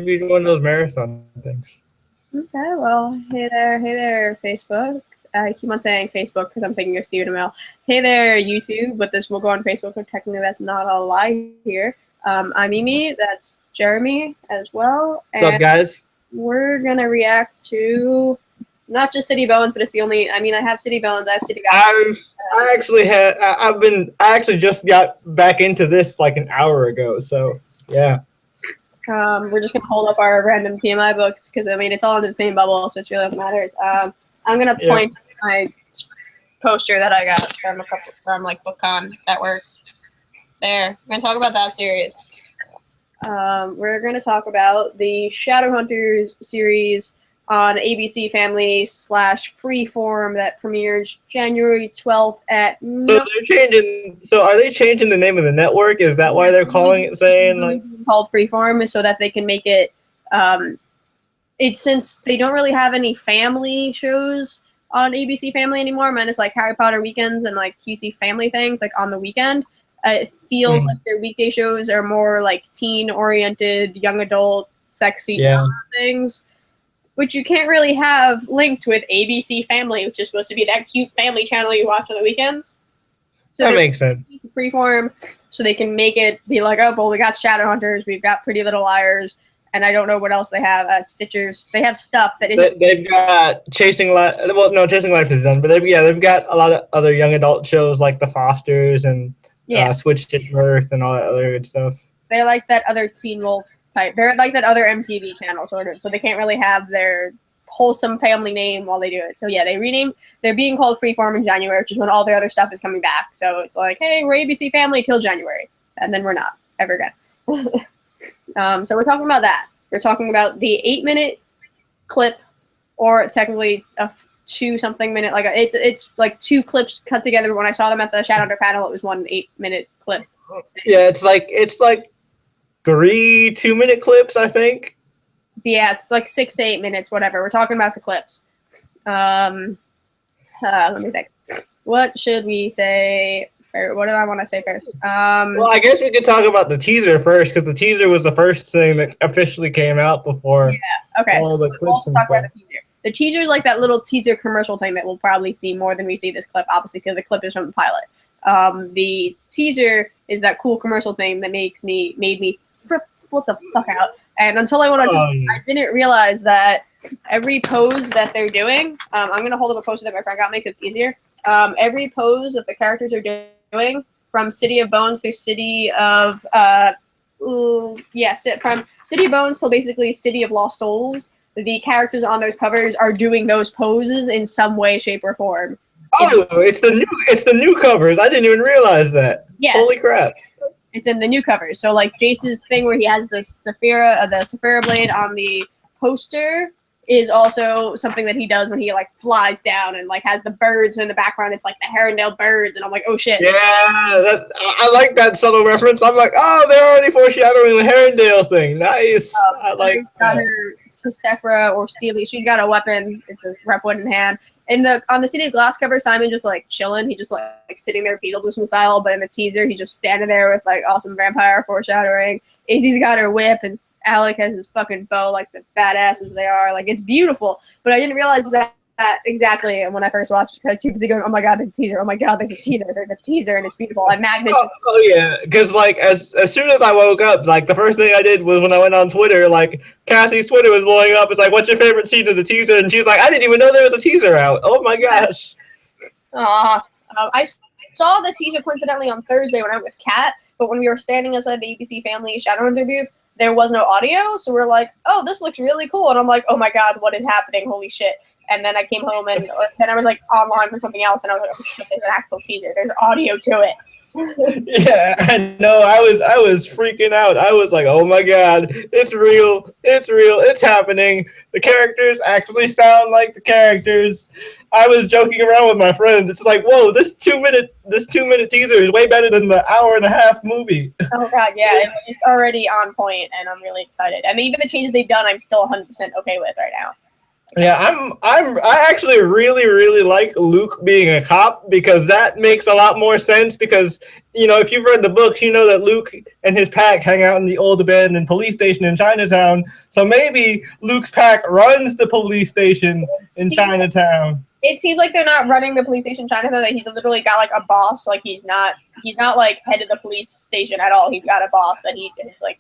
maybe one of those marathon things. Okay, well, hey there, Facebook. I keep on saying Facebook because I'm thinking of Stephen Amell. Hey there, YouTube, but this will go on Facebook, but technically that's not a lie here. I'm Mimi, that's Jeremy as well, What's up, and guys? we're gonna react to not just City Bones, but it's the only. I mean, I have City Bones, I have City Guys. I actually just got back into this like an hour ago. So yeah. We're just gonna hold up our random TMI books because I mean it's all in the same bubble, so it really matters. I'm gonna Yeah. point to my poster that I got from like BookCon that works. There, we're gonna talk about that series. We're gonna talk about the Shadowhunters series on ABC Family / Freeform that premieres January 12th at So they're changing. So are they changing the name of the network? Is that why they're calling it saying like called Freeform so that they can make it. It's since they don't really have any family shows on ABC Family anymore, minus like Harry Potter weekends and like cutesy family things like on the weekend. It feels like their weekday shows are more like teen-oriented, young adult, sexy drama things, which you can't really have linked with ABC Family, which is supposed to be that cute family channel you watch on the weekends. So that makes sense. To Freeform, so they can make it be like, oh, well, we got Shadowhunters, we've got Pretty Little Liars, and I don't know what else they have. Stitchers. They have stuff that isn't. They've got Chasing Life. Well, no, Chasing Life is done, but they've got a lot of other young adult shows like The Fosters and Switched at Birth and all that other good stuff. They're like that other Teen Wolf type. They're like that other MTV channel sort of. So they can't really have their wholesome family name while they do it. So yeah, they renamed. They're being called Freeform in January, which is when all their other stuff is coming back. So it's like, hey, we're ABC Family till January, and then we're not ever again. So we're talking about that. We're talking about the 8-minute clip, or technically a 2-something minute. Like it's like 2 clips cut together. But when I saw them at the Shadowhunter panel, it was 1 8-minute clip. Yeah, it's like 3 2-minute clips, I think. Yeah, it's like 6 to 8 minutes, whatever. We're talking about the clips. Let me think. What should we say? What do I want to say first? Well, I guess we could talk about the teaser first, because the teaser was the first thing that officially came out before. Yeah. Okay. All the clips we'll also talk about the teaser. The teaser is like that little teaser commercial thing that we'll probably see more than we see this clip, obviously, because the clip is from the pilot. The teaser is that cool commercial thing that made me flip the fuck out. And until I went on, I didn't realize that every pose that they're doing. I'm gonna hold up a poster that my friend got me because it's easier. Every pose that the characters are doing, from City of Bones through City of from City of Bones till basically City of Lost Souls, the characters on those covers are doing those poses in some way, shape, or form. Oh, it's the new covers. I didn't even realize that. Yeah. Holy crap. It's in the new covers. So like Jace's thing where he has the Saphira blade on the poster is also something that he does when he like flies down and like has the birds in the background. It's like the Herondale birds, and I'm like, oh shit. Yeah, I like that subtle reference. I'm like, oh, they're already foreshadowing the Herondale thing. Nice. I like got her Sephira or Steely. She's got a weapon. It's a rep one in hand. On the City of Glass cover, Simon just like chilling. He just like sitting there Beetlejuice style. But in the teaser, he's just standing there with like awesome vampire foreshadowing. Izzy's got her whip, and Alec has his fucking bow, like the badasses they are. Like it's beautiful. But I didn't realize that exactly when I first watched it. 2 weeks ago, oh my god, there's a teaser. Oh my god, there's a teaser. There's a teaser, and it's beautiful. I magnet. Oh yeah, because like as soon as I woke up, like the first thing I did was when I went on Twitter, like Cassie's Twitter was blowing up. It's like, what's your favorite scene of the teaser? And she's like, I didn't even know there was a teaser out. Oh my gosh. I saw the teaser coincidentally on Thursday when I went with Kat, but when we were standing outside the ABC Family Shadowhunter booth, there was no audio, so we're like, oh, this looks really cool. And I'm like, oh my god, what is happening? Holy shit. And then I came home, and then I was like online for something else, and I was like, oh shit, there's an actual teaser. There's audio to it. Yeah, I know. I was freaking out. I was like, oh my god, it's real. It's real. It's happening. The characters actually sound like the characters. I was joking around with my friends. It's like, whoa, this 2-minute teaser is way better than the hour-and-a-half movie. Oh god, yeah, it's already on point, and I'm really excited. And even the changes they've done, I'm still 100% okay with right now. Yeah, I actually really like Luke being a cop because that makes a lot more sense because if you've read the books, you know that Luke and his pack hang out in the old abandoned police station in Chinatown. So maybe Luke's pack runs the police station in Chinatown. It seems like they're not running the police station in Chinatown. That he's literally got like a boss. Like he's not like head of the police station at all. He's got a boss that he is like.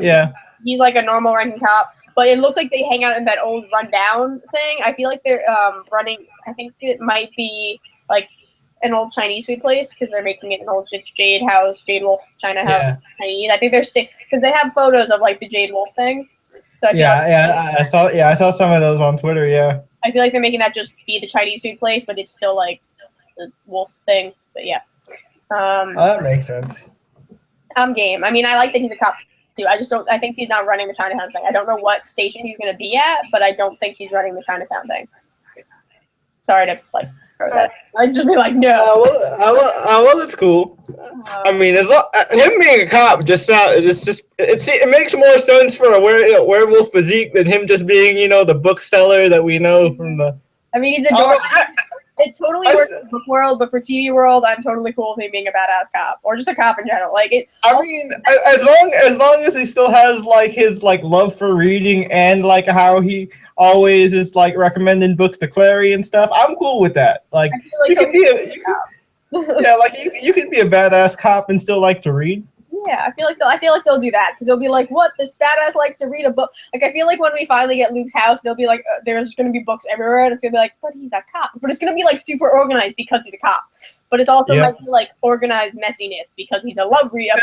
Yeah. He's like a normal ranking cop. But it looks like they hang out in that old rundown thing. I feel like they're running. I think it might be like an old Chinese food place because they're making it an old Jade House, Jade Wolf China House. Yeah. Chinese. I think they're because they have photos of like the Jade Wolf thing. So I feel I saw some of those on Twitter. Yeah. I feel like they're making that just be the Chinese food place, but it's still like the wolf thing. But yeah. That makes sense. I'm game. I mean, I like that he's a cop. I think he's not running the Chinatown thing. I don't know what station he's going to be at, but I don't think he's running the Chinatown thing. Sorry to like throw that. I'd just be like, no. Well, it's cool. I mean, him being a cop it makes more sense for a werewolf physique than him just being the bookseller that we know from the. I mean, he's adorable. It totally works in the book world, but for TV world, I'm totally cool with him being a badass cop or just a cop in general. Like it. I mean, as long as he still has like his like love for reading and like how he always is like recommending books to Clary and stuff, I'm cool with that. Like, you can be you can be a badass cop and still like to read. Yeah, I feel like they'll do that because they'll be like, "What? This badass likes to read a book." Like, I feel like when we finally get Luke's house, they'll be like, "There's going to be books everywhere," and it's going to be like, "But he's a cop." But it's going to be like super organized because he's a cop. But it's also might be like organized messiness because he's a love reader.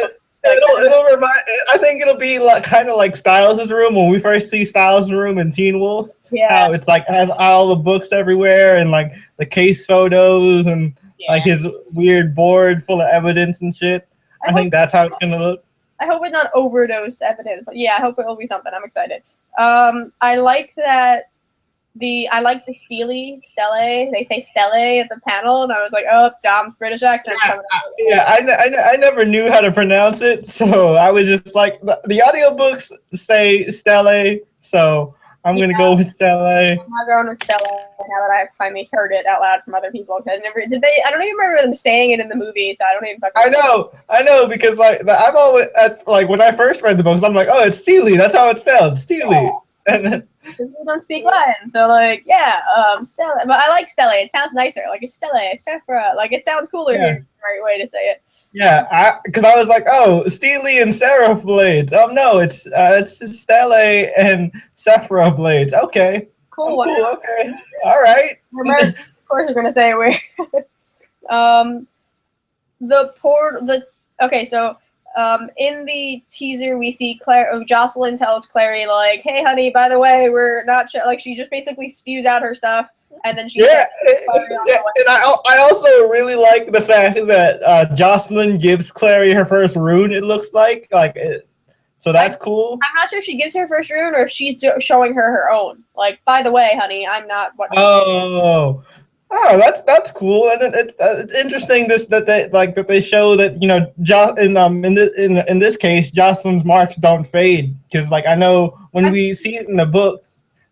It'll remind. I think it'll be like kind of like Styles' room when we first see Styles' room in Teen Wolf. Yeah, how it's like has all the books everywhere and like the case photos and like his weird board full of evidence and shit. I think that's how it's gonna look. I hope it's not overdosed evidence, but yeah, I hope it will be something. I'm excited. I like that I like the Stele. They say Stele at the panel, and I was like, oh, Dom's British accent's coming out. I never knew how to pronounce it, so I was just like the audiobooks say Stele, so I'm gonna go with Stele. I'm not going with Stele now that I've finally heard it out loud from other people. I don't even remember them saying it in the movie, so I don't even. I know because like I've always like when I first read the books, I'm like, oh, it's Steely. That's how it's spelled, Steely. Yeah. And then we don't speak Latin, so like Stele. But I like Stele. It sounds nicer. Like it's Stele, Sephora. Like it sounds cooler here. The right way to say it. Yeah, because I was like, oh, Steely and Seraph blades. Oh no, it's Stele and Sephora blades. Okay. Cool. Cool. Okay. All right. Of course, we're gonna say it weird. Okay, so in the teaser we see Jocelyn tells Clary like, "Hey, honey, by the way, we're not like." She just basically spews out her stuff, and then she and I also really like the fact that Jocelyn gives Clary her first rune. It looks like so that's cool. I'm not sure if she gives her first rune or if she's showing her own. Like, by the way, honey, I'm not what. Oh, that's cool, and it's interesting that they show that in this case Jocelyn's marks don't fade because like I know when we see it in the book,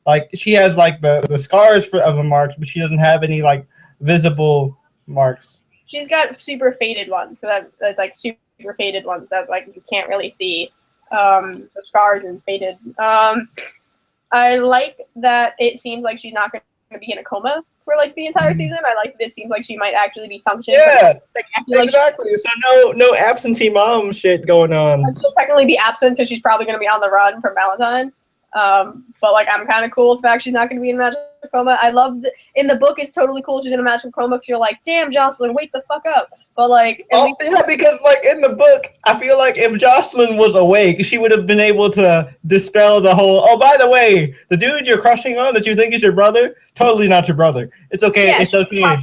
like she has like the scars of the marks, but she doesn't have any like visible marks. She's got super faded ones because that's like super faded ones that like you can't really see the scars and faded. I like that it seems like she's not going to be in a coma for like the entire season. I like that it seems like she might actually be functioning. Yeah, exactly. So no absentee mom shit going on. She'll technically be absent because she's probably going to be on the run from Valentine. But like I'm kind of cool with the fact she's not going to be in a magical coma. I love in the book it's totally cool she's in a magical coma because you're like, damn, Jocelyn, wake the fuck up. But like, because like in the book, I feel like if Jocelyn was awake, she would have been able to dispel the whole. Oh, by the way, the dude you're crushing on that you think is your brother, totally not your brother. It's okay. Yeah, it's okay.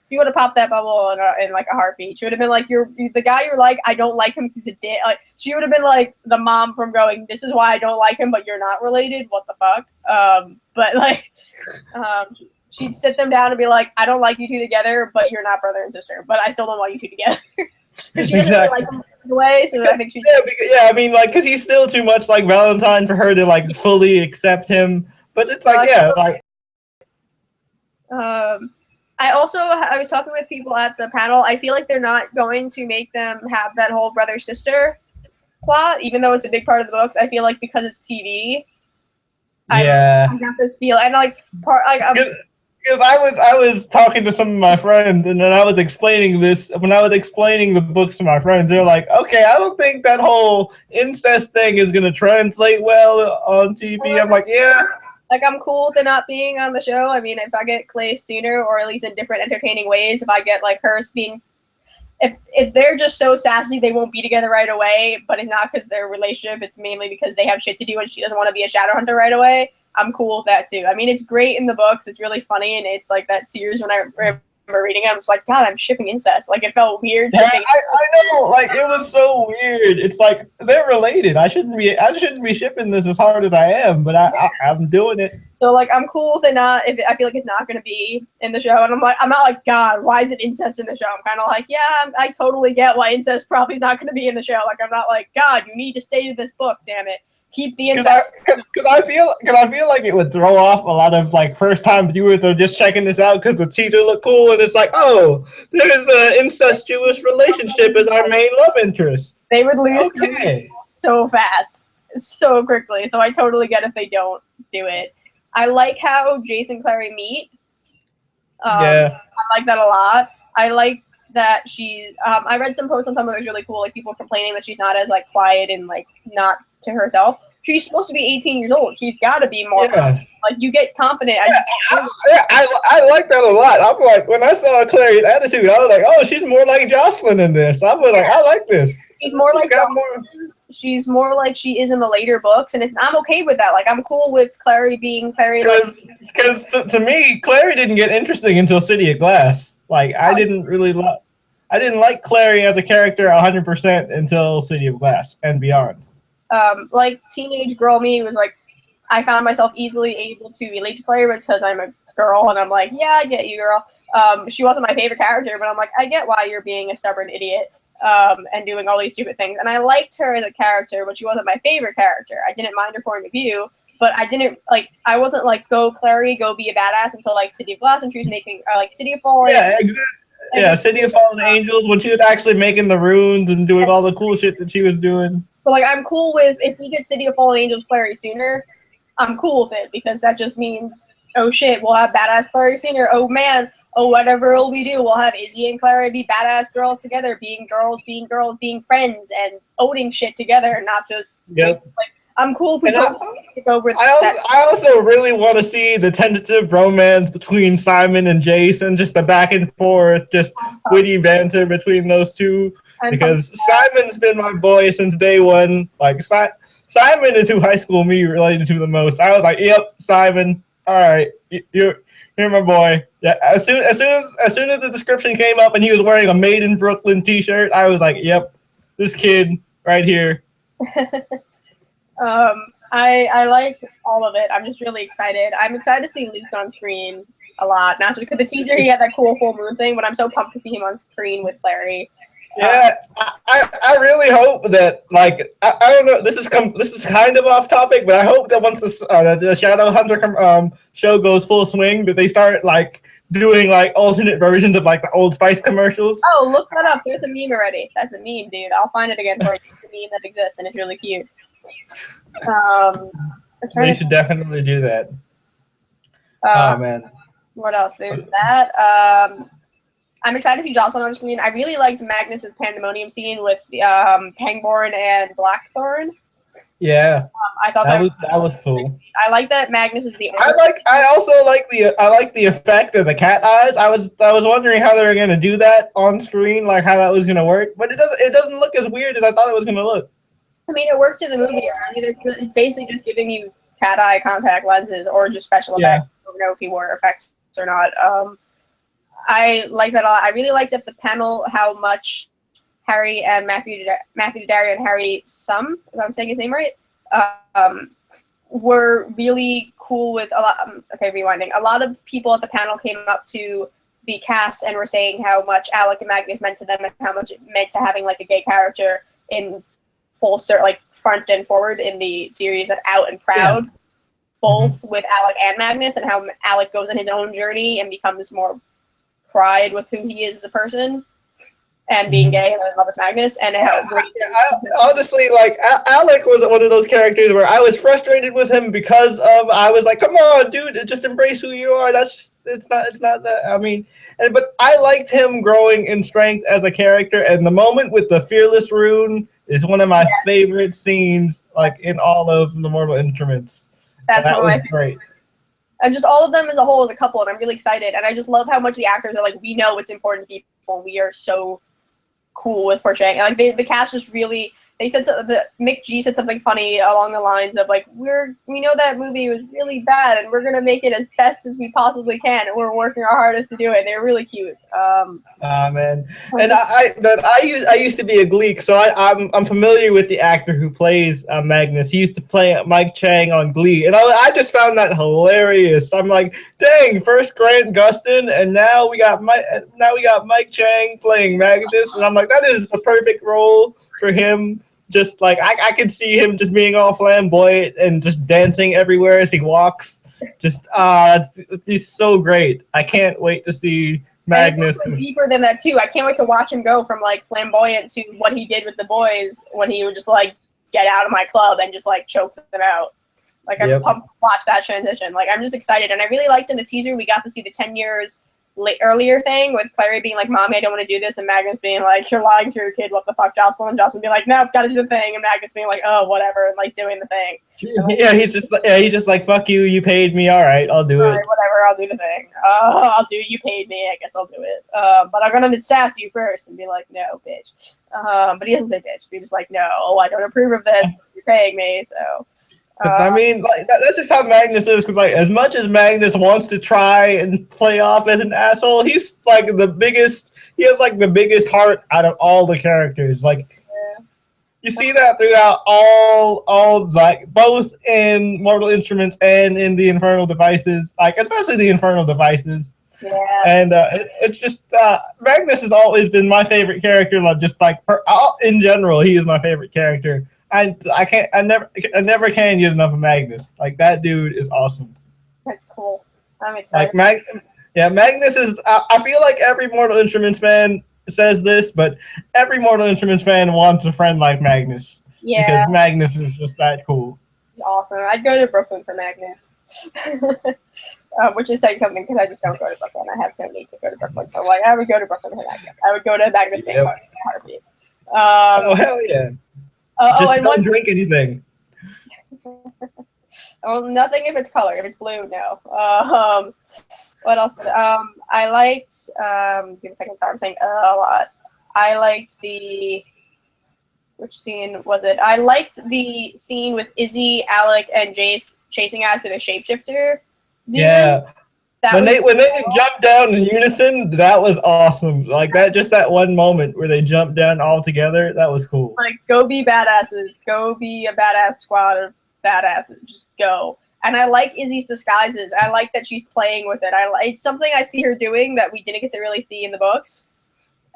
She would have popped that bubble in like a heartbeat. She would have been like, the guy you're like, I don't like him because he's a dick. Like she would have been like the mom from going, this is why I don't like him, but you're not related. What the fuck? But like, she'd sit them down and be like, I don't like you two together, but you're not brother and sister. But I still don't want you two together. She doesn't really like him the way, so I think she's. I mean, like, because he's still too much like Valentine for her to like fully accept him. But it's like, yeah, like. I was talking with people at the panel. I feel like they're not going to make them have that whole brother sister plot, even though it's a big part of the books. I feel like because it's TV, Yeah. I got this feel, and like because I was talking to some of my friends, and then I was explaining this. When I was explaining the books to my friends, they're like, "Okay, I don't think that whole incest thing is gonna translate well on TV." I'm like, "Yeah." Like, I'm cool with it not being on the show. I mean, if I get Clay sooner, or at least in different entertaining ways, if I get like hers being, if they're just so sassy, they won't be together right away. But it's not because their relationship; it's mainly because they have shit to do, and she doesn't want to be a Shadowhunter right away. I'm cool with that too. I mean, it's great in the books. It's really funny, and it's like that series when I remember reading it, I was like, God, I'm shipping incest. Like, it felt weird. Yeah, I know. Like, it was so weird. It's like they're related. I shouldn't be shipping this as hard as I am, but I'm doing it. So like, I'm cool with it not. If I feel like it's not going to be in the show, and I'm not like, God, why is it incest in the show? I'm kind of like, yeah, I totally get why incest probably is not going to be in the show. Like, I'm not like, God, you need to stay to this book, damn it. Keep the incest. Because I feel like it would throw off a lot of like first time viewers that are just checking this out because the teaser looked cool, and it's like, oh, there's an incestuous relationship as our main love interest. They would lose so fast, so quickly. So I totally get if they don't do it. I like how Jace and Clary meet. Yeah. I like that a lot. I liked that she's. I read some posts on Tumblr that was really cool, like people complaining that she's not as like quiet and like not to herself. She's supposed to be 18 years old. She's got to be more confident. Like, you get confident. I like that a lot. I'm like, when I saw Clary's attitude, I was like, oh, she's more like Jocelyn in this. I was like, I like this. She's more like she's more like she is in the later books, and I'm okay with that. Like, I'm cool with Clary being Clary. Because to me, Clary didn't get interesting until City of Glass. Like, I didn't like Clary as a character 100% until City of Glass and beyond. Like, teenage girl me was like, I found myself easily able to relate to Clary because I'm a girl, and I'm like, yeah, I get you, girl. She wasn't my favorite character, but I'm like, I get why you're being a stubborn idiot and doing all these stupid things. And I liked her as a character, but she wasn't my favorite character. I didn't mind her point of view, but I wasn't like, go Clary, go be a badass until like City of Glass, and she was making like City of Fallen. Yeah, exactly. Yeah, City of Fallen Angels, when she was actually making the runes and doing all the cool shit that she was doing. So like, I'm cool with, if we get City of Fallen Angels Clary sooner, I'm cool with it, because that just means, oh shit, we'll have badass Clary sooner. Oh man, oh whatever will we do? We'll have Izzy and Clary be badass girls together, being girls, being friends, and owning shit together, not just like, I'm cool if we take over that. I also really want to see the tentative romance between Simon and Jason, just the back and forth, just witty banter between those two. Because Simon's been my boy since day one. Like, Simon is who high school me related to the most. I was like, yep, Simon. All right, you're my boy. Yeah. As soon as the description came up and he was wearing a Made in Brooklyn T-shirt, I was like, yep, this kid right here. I like all of it. I'm just really excited. I'm excited to see Luke on screen a lot. Not just because the teaser, he had that cool full moon thing, but I'm so pumped to see him on screen with Clary. Yeah, I really hope that, like, I don't know, this is kind of off topic, but I hope that once the Shadowhunter show goes full swing, that they start like doing like alternate versions of like the Old Spice commercials. Oh, look that up. There's a meme already. That's a meme, dude. I'll find it again for you. It's a meme that exists, and it's really cute. They should definitely do that. Oh man. What else? There's that. I'm excited to see Jocelyn on screen. I really liked Magnus's pandemonium scene with Pangborn and Blackthorn. Yeah, I thought that was cool. I like that Magnus is the. I also like the effect of the cat eyes. I was wondering how they were gonna do that on screen, like how that was gonna work. But it doesn't look as weird as I thought it was gonna look. I mean, it worked in the movie. I mean, it's basically just giving you cat eye contact lenses or just special effects. I don't know if he wore effects or not. I like that a lot. I really liked at the panel how much Harry and Matthew Daddario and Harry Sum, if I'm saying his name right, were really cool with a lot. Okay, rewinding. A lot of people at the panel came up to the cast and were saying how much Alec and Magnus meant to them and how much it meant to having like a gay character in full, like front and forward in the series, that Out and Proud. both with Alec and Magnus, and how Alec goes on his own journey and becomes more pride with who he is as a person, and being gay and in love with Magnus, and how honestly, like Alec was one of those characters where I was frustrated with him because of I was like, come on, dude, just embrace who you are. That's just, it's not that. I mean, but I liked him growing in strength as a character, and the moment with the fearless rune is one of my favorite scenes, like in all of the Mortal Instruments. That was great. And just all of them as a whole as a couple, and I'm really excited. And I just love how much the actors are like, we know what's important to people. We are so cool with portraying. And like the cast just really, they said Mick G said something funny along the lines of like, we know that movie was really bad, and we're gonna make it as best as we possibly can, and we're working our hardest to do it. They're really cute. Man, and I used to be a Gleek, so I'm familiar with the actor who plays Magnus. He used to play Mike Chang on Glee, and I just found that hilarious. I'm like, dang, first Grant Gustin, and now we got Mike Chang playing Magnus, and I'm like, that is the perfect role for him. Just like I could see him just being all flamboyant and just dancing everywhere as he walks. Just he's so great. I can't wait to see Magnus. And deeper than that too. I can't wait to watch him go from like flamboyant to what he did with the boys when he would just like get out of my club and just like choke them out. Like I'm pumped to watch that transition. Like I'm just excited, and I really liked in the teaser we got to see the 10 years earlier thing with Clary being like, "Mommy, I don't want to do this," and Magnus being like, "You're lying to your kid. What the fuck, Jocelyn?" And Jocelyn being like, "Nope, gotta do the thing," and Magnus being like, "Oh, whatever," and like doing the thing. Yeah, he's just like, "Fuck you, you paid me. All right, I'll do it. Whatever, I'll do the thing. I'll do it. You paid me. I guess I'll do it. But I'm gonna sass you first and be like, no, bitch. But he doesn't say bitch. He's just like, no, I don't approve of this. You're paying me, so." I mean, like that's just how Magnus is. Because like, as much as Magnus wants to try and play off as an asshole, he's like the biggest. He has like the biggest heart out of all the characters. Like, you see that throughout all like both in Mortal Instruments and in the Infernal Devices. Like, especially the Infernal Devices. Yeah. And it's just Magnus has always been my favorite character. Like, just like in general, he is my favorite character. I never can get enough of Magnus. Like, that dude is awesome. That's cool. I'm excited. Like Magnus is. I feel like every Mortal Instruments fan says this, but every Mortal Instruments fan wants a friend like Magnus. Yeah. Because Magnus is just that cool. He's awesome. I'd go to Brooklyn for Magnus. Which is saying something because I just don't go to Brooklyn. I have no need to go to Brooklyn, so like I would go to Brooklyn for Magnus. I would go to Magnus Bank Party in a heartbeat. Oh hell yeah. And don't drink anything. Nothing if it's color. If it's blue, no. What else? I liked. Give me a second. Sorry, I'm saying a lot. I liked which scene was it? I liked the scene with Izzy, Alec, and Jace chasing after the shapeshifter. Yeah. When they jumped down in unison, that was awesome. Like that one moment where they jumped down all together, that was cool. Like, go be badasses. Go be a badass squad of badasses. Just go. And I like Izzy's disguises. I like that she's playing with it. It's something I see her doing that we didn't get to really see in the books.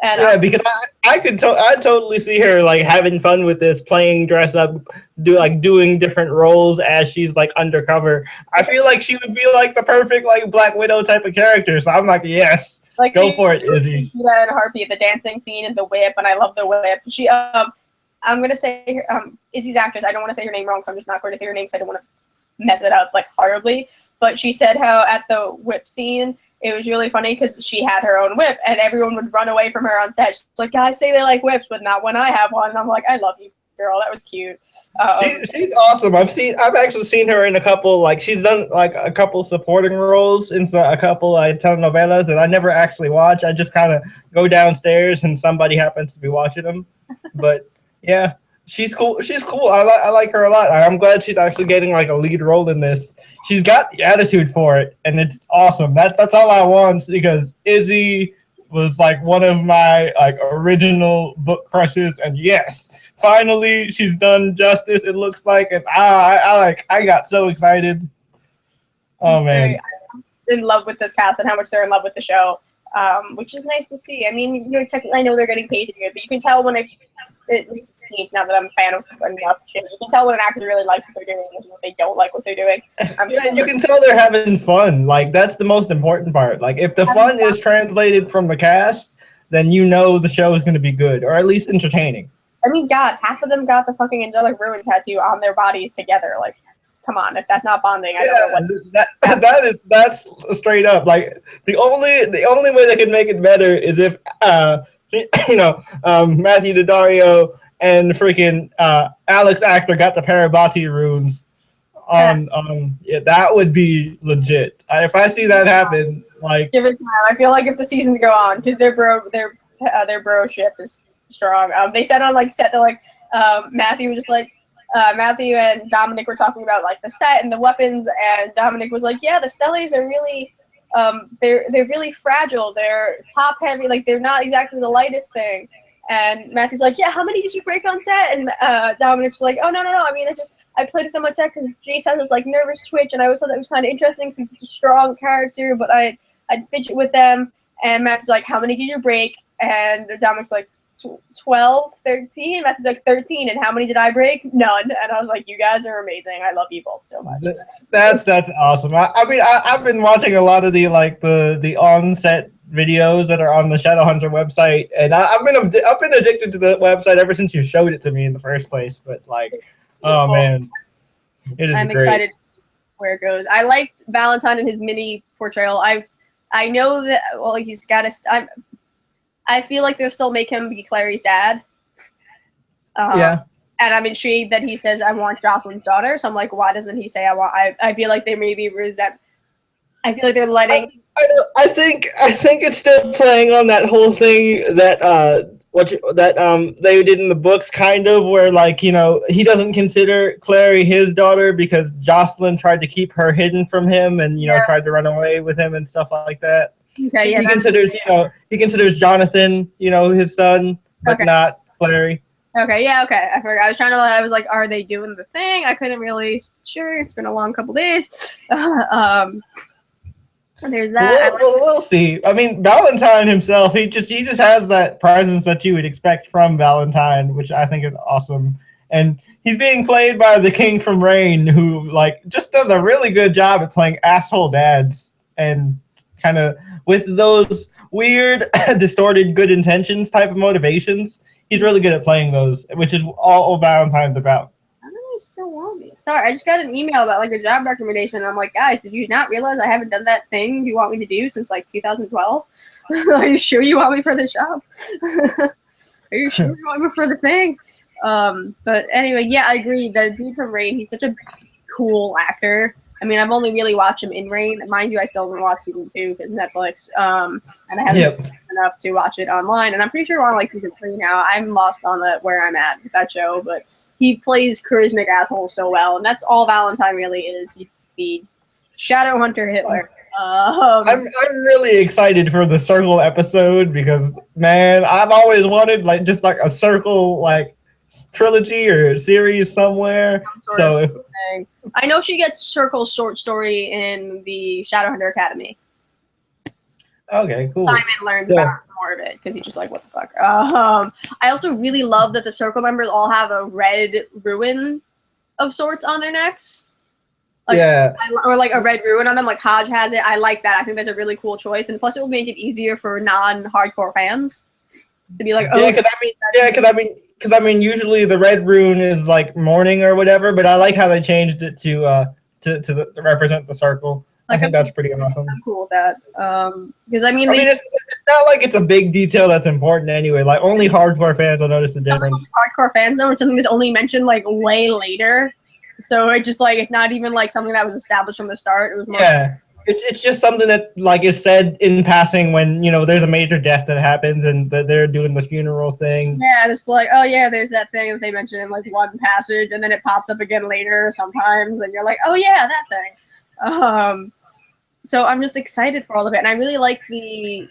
And yeah, because I totally see her like having fun with this, playing dress up, doing different roles as she's like undercover. I feel like she would be like the perfect like Black Widow type of character. So I'm like, yes, like, go for it, Izzy. Yeah, in a heartbeat, the dancing scene and the whip, and I love the whip. She I'm gonna say Izzy's actress. I don't want to say her name wrong, so I'm just not going to say her name because I don't want to mess it up like horribly. But she said how at the whip scene, it was really funny because she had her own whip, and everyone would run away from her on set. She's like, guys say they like whips, but not when I have one. And I'm like, I love you, girl. That was cute. She's awesome. I've actually seen her in a couple, like, she's done like a couple supporting roles in a couple telenovelas that I never actually watch. I just kind of go downstairs and somebody happens to be watching them. But yeah, she's cool. She's cool. I like her a lot. I'm glad she's actually getting like a lead role in this. She's got the attitude for it, and it's awesome. That's all I want, because Izzy was like one of my like original book crushes, and yes, finally she's done justice. It looks like, and I got so excited. Oh man, I'm in love with this cast and how much they're in love with the show. which is nice to see. I mean, technically, I know they're getting paid to do it, but you can tell when at least it seems, now that I'm a fan of enough shit, you can tell when an actor really likes what they're doing and when they don't like what they're doing. Yeah, and you can tell they're having fun. Like, that's the most important part. Like, if the fun is translated from the cast, then you know the show is going to be good, or at least entertaining. I mean, God, half of them got the fucking Angelic Ruin tattoo on their bodies together. Like, come on, if that's not bonding, I don't know what. That's straight up. Like, the only way they could make it better is if Matthew Daddario and freaking Alex Actor got the Parabati runes on that would be legit. If I see that happen, like, give it time. I feel like if the seasons go on, because their broship is strong. They said on set that Matthew was just like Matthew and Dominic were talking about like the set and the weapons, and Dominic was like, yeah, the Stellies are really they're really fragile. They're top heavy, like they're not exactly the lightest thing. And Matthew's like, yeah, how many did you break on set? And Dominic's like, oh, no. I mean, I played with them on set because Jace has this like nervous twitch, and I always thought that was kind of interesting because he's a strong character, but I'd fidget with them. And Matthew's like, how many did you break? And Dominic's like, 12, 13. Matthew's like, 13. And how many did I break? None. And I was like, you guys are amazing. I love you both so much. That's awesome. I mean, I've been watching a lot of the on-set videos that are on the Shadowhunter website, and I've been addicted to the website ever since you showed it to me in the first place. But like, oh man, it is. I'm great. Excited where it goes. I liked Valentine and his mini portrayal. I know that he's got to. I feel like they'll still make him be Clary's dad. Yeah. And I'm intrigued that he says I want Jocelyn's daughter. So I'm like, why doesn't he say I want? I feel like they maybe resent. I feel like they're letting. I think it's still playing on that whole thing that they did in the books, kind of, where he doesn't consider Clary his daughter because Jocelyn tried to keep her hidden from him and tried to run away with him and stuff like that. Okay, he considers Jonathan his son, but not Clary. Okay, yeah, okay. I forgot. I was like, are they doing the thing? I couldn't really. Sure, it's been a long couple days. There's that. We'll see. I mean, Valentine himself, he just has that presence that you would expect from Valentine, which I think is awesome. And he's being played by the King from Rain, who just does a really good job at playing asshole dads, and kind of with those weird, distorted, good intentions type of motivations. He's really good at playing those, which is all Valentine's about. Still want me. Sorry, I just got an email about a job recommendation, and I'm like, guys, did you not realize I haven't done that thing you want me to do since 2012? Are you sure you want me for the job? Are you sure you want me for the thing? But anyway, yeah, I agree. The dude from Rain, he's such a cool actor. I mean, I've only really watched him in Rain. Mind you, I still haven't watched season 2 because Netflix. And I haven't enough to watch it online. And I'm pretty sure we're on season 3 now. I'm lost on where I'm at with that show. But he plays charismatic asshole so well, and that's all Valentine really is. He's the Shadowhunter Hitler. I'm really excited for the Circle episode because, man, I've always wanted just a Circle trilogy or series somewhere. I know she gets Circle's short story in the Shadowhunter Academy. Okay, cool. Simon learns about more of it because he's just like, what the fuck. I also really love that the Circle members all have a red ruin of sorts on their necks. Or a red ruin on them, like Hodge has it. I like that. I think that's a really cool choice, and plus it will make it easier for non-hardcore fans to be like, oh, because I mean, usually the red rune is mourning or whatever, but I like how they changed it to represent the Circle. I think that's pretty awesome. I'm cool with that. Because it's not like it's a big detail that's important anyway. Only hardcore fans will notice the difference. Hardcore fans know it's something that's only mentioned way later. So it's just it's not even something that was established from the start. It was more it's just something that is said in passing when there's a major death that happens and that they're doing the funeral thing. Yeah, it's oh yeah, there's that thing that they mentioned in one passage, and then it pops up again later sometimes, and you're like, oh yeah, that thing. So I'm just excited for all of it, and I really like the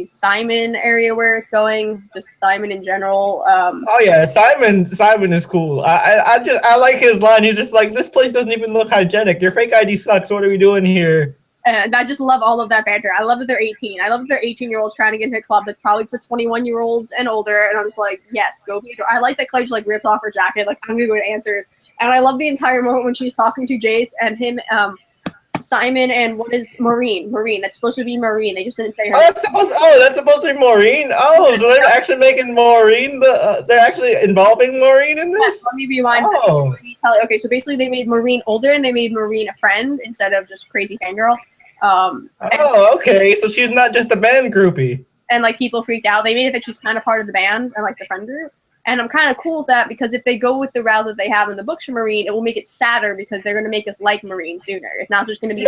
Simon area where it's going. Just Simon in general. Oh yeah, Simon is cool. I like his line. He's just like, this place doesn't even look hygienic. Your fake ID sucks. What are we doing here? And I just love all of that banter. I love that they're 18. I love that they're 18-year-olds trying to get into a club that's probably for 21-year-olds and older. And I'm just like, yes, go be. I like that Claire just like ripped off her jacket. Like, I'm gonna go and answer. And I love the entire moment when she's talking to Jace and him, Simon, and what is Maureen? Maureen. That's supposed to be Maureen. They just didn't say her. That's supposed to be Maureen. Oh, so they're actually making Maureen. They're actually involving Maureen in this. Yes, let me rewind. Oh. Okay, so basically they made Maureen older and they made Maureen a friend instead of just crazy fangirl. Okay. So she's not just a band groupie. And like people freaked out. They made it that she's kind of part of the band and like the friend group. And I'm kind of cool with that because if they go with the route that they have in the books for Maureen, it will make it sadder because they're going to make us like Maureen sooner. It's not just going to be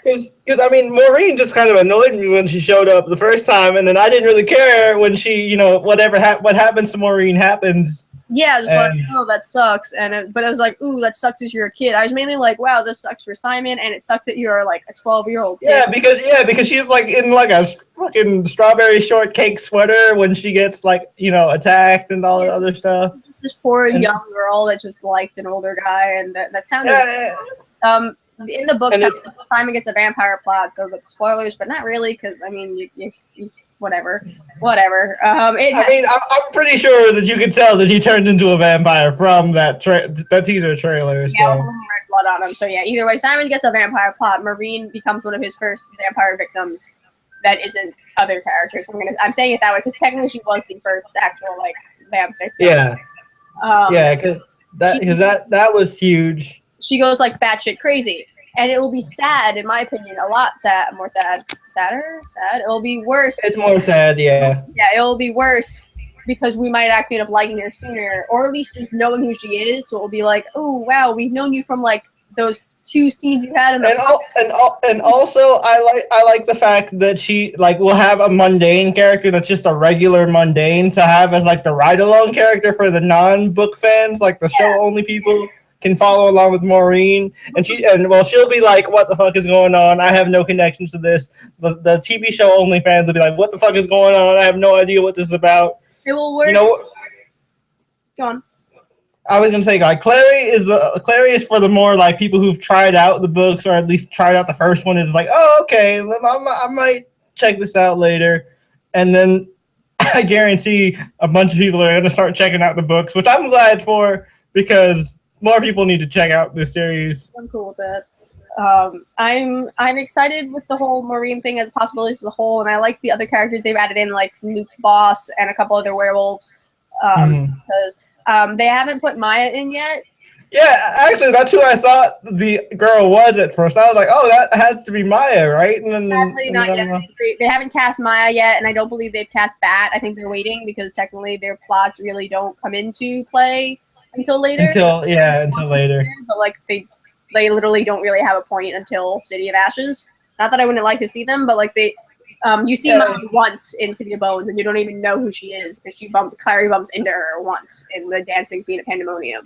because I mean, Maureen just kind of annoyed me when she showed up the first time, and then I didn't really care when she, you know, what happens to Maureen happens. Yeah, just like, oh, that sucks. But I was like, ooh, that sucks if you're a kid. I was mainly like, wow, this sucks for Simon, and it sucks that you're like a 12-year-old kid. Because she's like in like a fucking strawberry shortcake sweater when she gets like, you know, attacked and all that other stuff. This poor young girl that just liked an older guy, and that sounded. In the books, Simon gets a vampire plot, so but spoilers, but not really, because I mean, you whatever. I mean, I'm pretty sure that you could tell that he turned into a vampire from that teaser trailer. So. Yeah, red blood on him. So yeah, either way, Simon gets a vampire plot. Maureen becomes one of his first vampire victims. That isn't other characters. I'm saying it that way because technically she was the first actual like vamp victim. Yeah. Because that was huge. She goes like batshit crazy, and it will be sad, in my opinion, a lot sadder. It will be worse. It's more sad, yeah. Yeah, it will be worse because we might actually end up liking her sooner, or at least just knowing who she is. So it will be like, oh wow, we've known you from like those 2 scenes you had in the and also I like the fact that she like will have a mundane character that's just a regular mundane to have as like the ride along character for the non-book fans, like the show only people can follow along with Maureen, and she'll be like, what the fuck is going on? I have no connections to this. The TV show only fans will be like, what the fuck is going on? I have no idea what this is about. It will work. You know, go on. I was gonna say, like, Clary is for the more like people who've tried out the books or at least tried out the first one. Is like, oh, okay, I might check this out later, and then I guarantee a bunch of people are gonna start checking out the books, which I'm glad for because more people need to check out this series. I'm cool with that. I'm excited with the whole Maureen thing as possibilities as a whole, and I like the other characters they've added in, like Luke's boss and a couple other werewolves, because they haven't put Maya in yet. Yeah, actually, that's who I thought the girl was at first. I was like, oh, that has to be Maya, right? And then, sadly, not yet. They haven't cast Maya yet, and I don't believe they've cast Bat. I think they're waiting because technically their plots really don't come into play until later. Until later. But like they literally don't really have a point until City of Ashes. Not that I wouldn't like to see them, but like you see Maya once in City of Bones, and you don't even know who she is because Clary bumps into her once in the dancing scene of Pandemonium.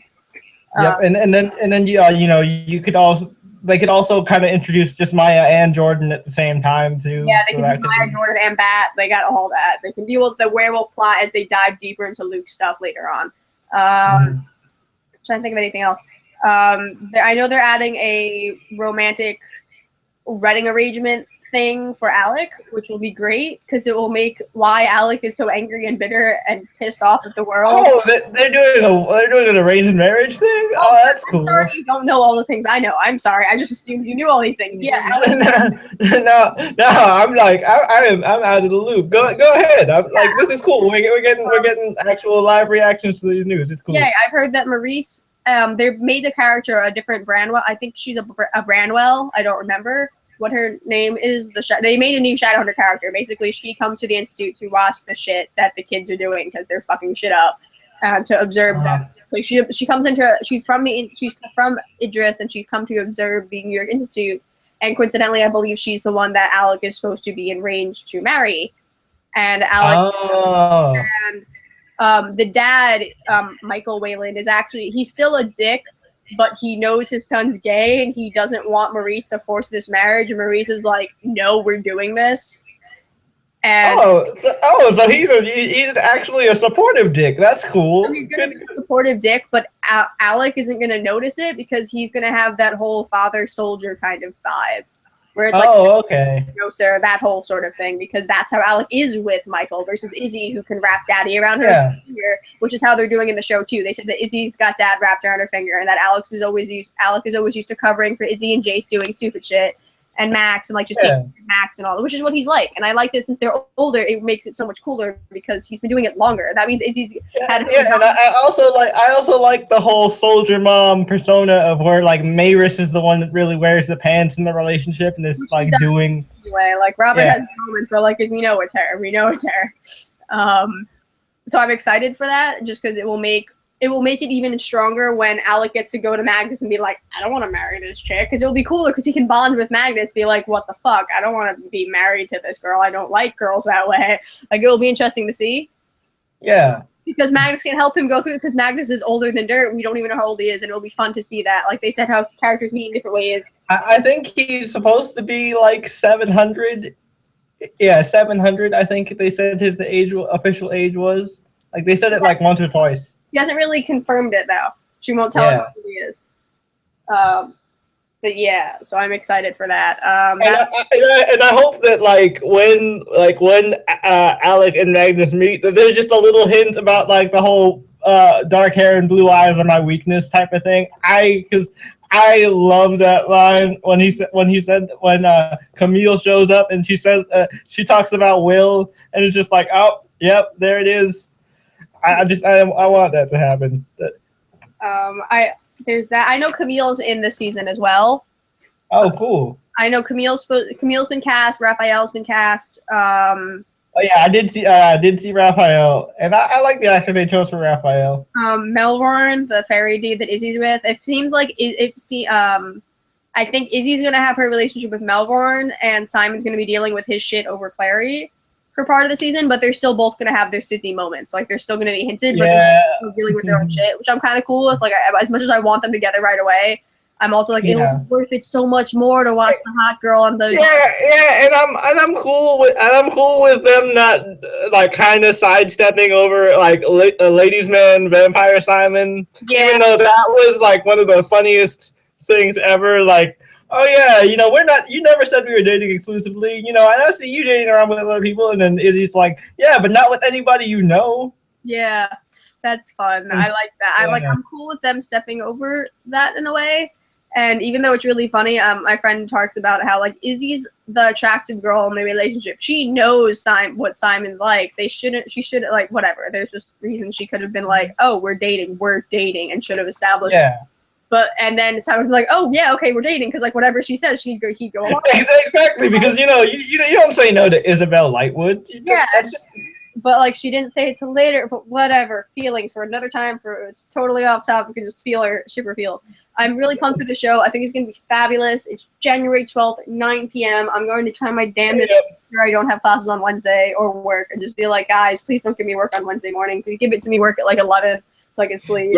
Yep, and then you could also they could also kind of introduce just Maya and Jordan at the same time too. Yeah, they can do Maya, Jordan, and Bat. They got all that. They can deal with the werewolf plot as they dive deeper into Luke's stuff later on. Trying to think of anything else. I know they're adding a romantic wedding arrangement thing for Alec, which will be great because it will make why Alec is so angry and bitter and pissed off at the world. Oh, they're doing an arranged marriage thing. Oh, that's cool. I'm sorry you don't know all the things I know. I'm sorry. I just assumed you knew all these things. Yeah. Alec. no. I'm like I'm out of the loop. Go ahead. I'm like this is cool. We're getting actual live reactions to these news. It's cool. Yeah, I've heard that Maurice. They made the character a different Branwell. I think she's a Branwell. I don't remember what her name is. They made a new Shadowhunter character. Basically, she comes to the Institute to watch the shit that the kids are doing because they're fucking shit up, to observe them. Like she comes into. She's from Idris, and she's come to observe the New York Institute. And coincidentally, I believe she's the one that Alec is supposed to be arranged to marry. And Alec and the dad, Michael Wayland, he's still a dick. But he knows his son's gay, and he doesn't want Maurice to force this marriage. And Maurice is like, "No, we're doing this." And so he's actually a supportive dick. That's cool. So he's gonna be a supportive dick, but Alec isn't gonna notice it because he's gonna have that whole father soldier kind of vibe, where it's like, Oh, okay. no, sir, that whole sort of thing, because that's how Alec is with Michael versus Izzy, who can wrap daddy around her Yeah. finger, which is how they're doing in the show too. They said that Izzy's got dad wrapped around her finger, and that Alec is always used to covering for Izzy and Jace doing stupid shit, and Max, and like just taking Max and all, which is what he's like. And I like that since they're older, it makes it so much cooler because he's been doing it longer. That means Izzy's had her and I also like the whole soldier mom persona of where like Maris is the one that really wears the pants in the relationship and is like doing anyway. Like Robert has moments where like we know it's her, so I'm excited for that just because it will make it even stronger when Alec gets to go to Magnus and be like, I don't want to marry this chick, because it'll be cooler because he can bond with Magnus, be like, what the fuck? I don't want to be married to this girl. I don't like girls that way. Like, it will be interesting to see. Yeah. Because Magnus can help him go through it, because Magnus is older than Dirt. We don't even know how old he is, and it'll be fun to see that. Like they said, how characters meet in different ways. I think he's supposed to be like 700. Yeah, 700. I think they said his official age was. Like they said it like once or twice. He hasn't really confirmed it though. She won't tell us how old he is. But yeah, so I'm excited for that. And I hope that like when Alec and Magnus meet, that there's just a little hint about like the whole dark hair and blue eyes are my weakness type of thing. Because I love that line when Camille shows up and she says she talks about Will, and it's just like, oh yep, there it is. I want that to happen. There's that. I know Camille's in this season as well. Oh, cool. I know Camille's been cast. Raphael's been cast. Oh yeah, I did see Raphael, and I like the actor they chose for Raphael. Melbourne, the fairy dude that Izzy's with. It seems like I think Izzy's gonna have her relationship with Melbourne, and Simon's gonna be dealing with his shit over Clary for part of the season, but they're still both going to have their Sydney moments. Like, they're still going to be hinted, but they're still dealing with their own shit, which I'm kind of cool with. Like, as much as I want them together right away, I'm also like, it'll be worth it so much more to watch the hot girl on the and I'm cool with them not like kind of sidestepping over like ladies man vampire Simon, even though that was like one of the funniest things ever. Like, oh yeah, you never said we were dating exclusively. I see you dating around with other people, and then Izzy's like, yeah, but not with anybody you know. Yeah, that's fun. I like that. I'm cool with them stepping over that in a way. And even though it's really funny, my friend talks about how like Izzy's the attractive girl in the relationship. She knows what Simon's like. She should like whatever. There's just reasons she could have been like, oh, we're dating, and should have established. Yeah. But and then Simon would be like, oh yeah, okay, we're dating, because like whatever she says, he'd go along. Exactly, because you don't say no to Isabel Lightwood. But like she didn't say it till later. But whatever, feelings for another time. It's totally off topic. We can just ship her feels. I'm really pumped for the show. I think it's gonna be fabulous. It's January 12th, 9 p.m. I'm going to try my damnedest to make sure I don't have classes on Wednesday or work, and just be like, guys, please don't give me work on Wednesday morning. Give it to me work at like 11 so I can sleep.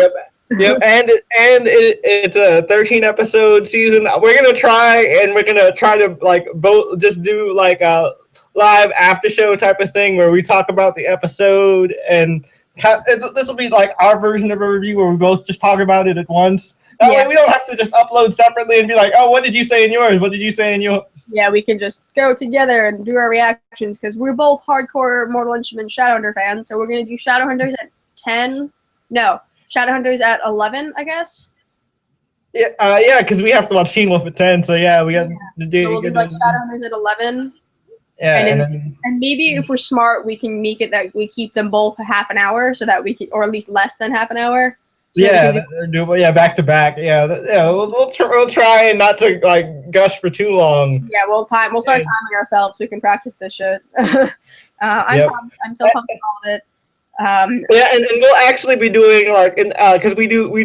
Yep, and it's a 13-episode season. We're gonna try to like both just do like a live after show type of thing where we talk about the episode, and this will be like our version of a review where we both just talk about it at once. That way we don't have to just upload separately and be like, oh, what did you say in yours? What did you say in yours? Yeah, we can just go together and do our reactions, because we're both hardcore Mortal Instruments Shadowhunter fans. So we're gonna do Shadowhunters at 10. No. Shadowhunters at 11, I guess. Yeah, because we have to watch Teen Wolf at 10. So yeah, we got to do. So we'll do like Shadowhunters at 11. Yeah, and maybe if we're smart, we can make it that we keep them both half an hour, so that we can, or at least less than half an hour. So back to back. We'll try not to like gush for too long. Yeah, we'll start timing ourselves. So we can practice this shit. I'm pumped. I'm so pumped with all of it. And we'll actually be doing like because we do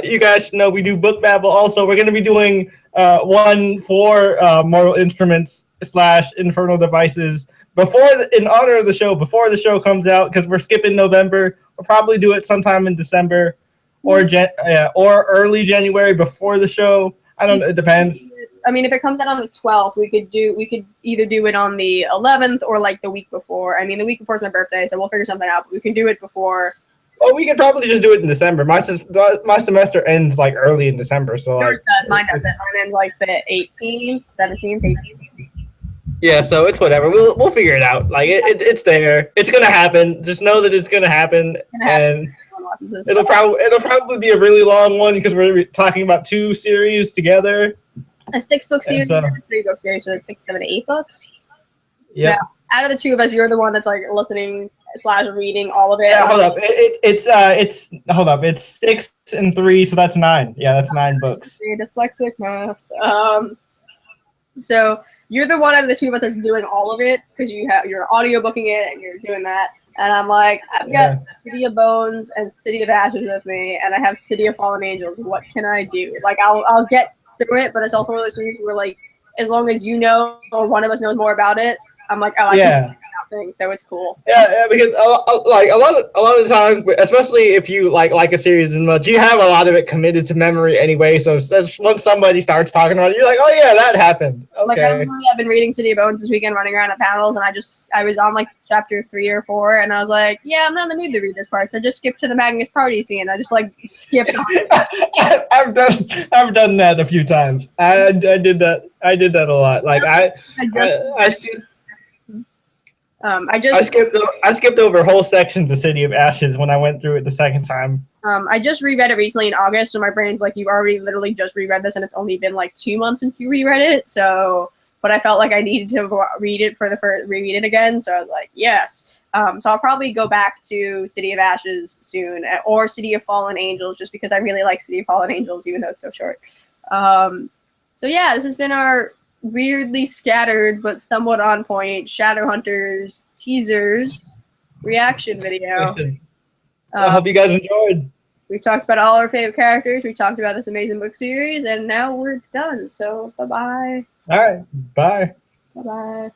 you guys know we do Book Babble also. We're gonna be doing one for Mortal Instruments / Infernal Devices in honor of the show before the show comes out, because we're skipping November. We'll probably do it sometime in December or early January before the show. I don't know, it depends. I mean, if it comes out on the 12th, we could either do it on the 11th or like the week before. I mean, the week before is my birthday, so we'll figure something out. But we can do it before Well, we could probably just do it in December. My semester ends like early in December, so Yours like. does. Mine doesn't. Mine ends like the 18th, 17th, 18th. Yeah, so it's whatever. We'll figure it out. Like it's there. It's gonna happen. Just know that it's gonna happen, and it'll probably be a really long one because we're talking about 2 series together. A 6-book series and a 3-book series, so it's 6, 7, 8 books. Yeah. Out of the 2 of us, you're the one that's like listening / reading all of it. Yeah, hold up. Hold up. It's 6 and 3, so that's 9. Yeah, that's 9 books. You're dyslexic math. So you're the one out of the 2 of us that's doing all of it because you're audiobooking it and you're doing that. And I'm like, I've got City of Bones and City of Ashes with me, and I have City of Fallen Angels. What can I do? Like, I'll get through it, but it's also one of those things where, like, as long as you know or one of us knows more about it, I'm like, oh, I can do thing, so it's cool. Yeah, because a lot of the times, especially if you like a series as much, you have a lot of it committed to memory anyway. So once somebody starts talking about it, you're like, oh yeah, that happened. Okay. Like I've been reading City of Bones this weekend, running around at panels, and I was on like chapter 3 or 4, and I was like, yeah, I'm not in the mood to read this part, so just skip to the Magnus party scene. I just like skipped. I've done that a few times. I did that a lot. Like I skipped over whole sections of City of Ashes when I went through it the second time. I just reread it recently in August, so my brain's like, you've already literally just reread this, and it's only been like 2 months since you reread it. So, but I felt like I needed to reread it again. So I was like, yes. So I'll probably go back to City of Ashes soon, or City of Fallen Angels, just because I really like City of Fallen Angels, even though it's so short. So yeah, this has been our weirdly scattered but somewhat on point Shadowhunters teasers reaction video. I hope you guys enjoyed. We talked about all our favorite characters. We talked about this amazing book series, and now we're done. So bye-bye. All right. Bye. Bye-bye.